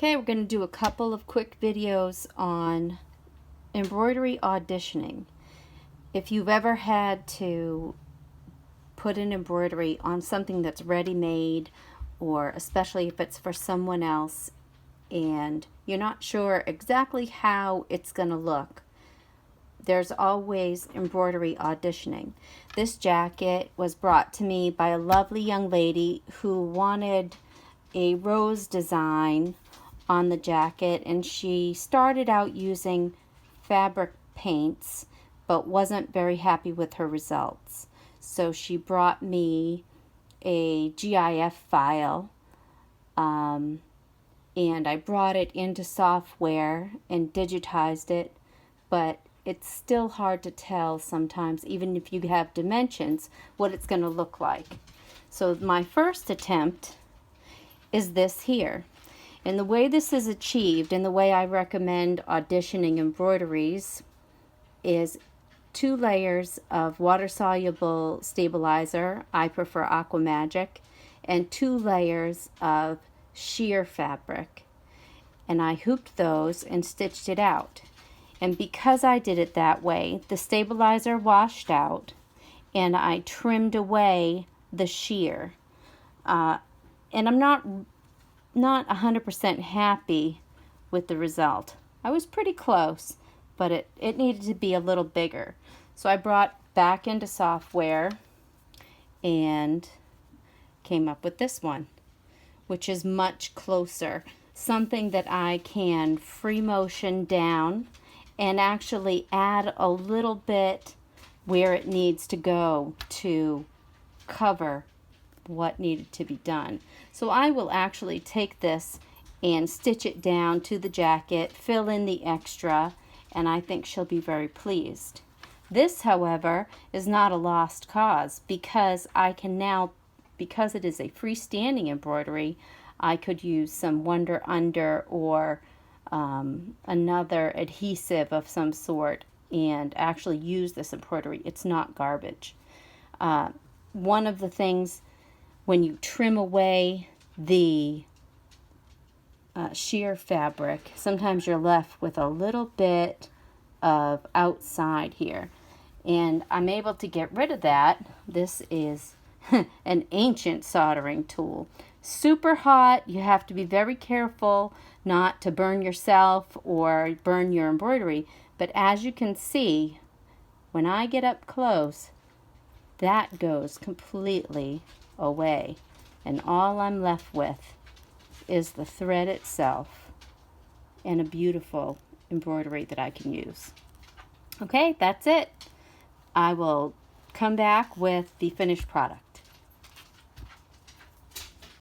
Okay, we're going to do a couple of quick videos on embroidery auditioning. If you've ever had to put an embroidery on something that's ready-made, or especially if it's for someone else and you're not sure exactly how it's going to look, there's always embroidery auditioning. This jacket was brought to me by a lovely young lady who wanted a rose design on the jacket, and she started out using fabric paints but wasn't very happy with her results. So she brought me a GIF file, and I brought it into software and digitized it, but it's still hard to tell sometimes, even if you have dimensions, what it's going to look like. So my first attempt is this here. And the way this is achieved, and the way I recommend auditioning embroideries, is 2 layers of water-soluble stabilizer, I prefer Aqua Magic, and 2 layers of sheer fabric. And I hooped those and stitched it out. And because I did it that way, the stabilizer washed out, and I trimmed away the sheer. And I'm not 100% happy with the result. I was pretty close, but it needed to be a little bigger. So I brought back into software and came up with this one, which is much closer. Something that I can free motion down and actually add a little bit where it needs to go to cover what needed to be done. So I will actually take this and stitch it down to the jacket, fill in the extra, and I think she'll be very pleased. This, however, is not a lost cause, because I can now, because it is a freestanding embroidery, I could use some Wonder Under or another adhesive of some sort and actually use this embroidery. It's not garbage. One of the things, when you trim away the sheer fabric, sometimes you're left with a little bit of outside here. And I'm able to get rid of that. This is an ancient soldering tool. Super hot. You have to be very careful not to burn yourself or burn your embroidery. But as you can see, when I get up close, that goes completely away, and all I'm left with is the thread itself and a beautiful embroidery that I can use. Okay, that's it. I will come back with the finished product.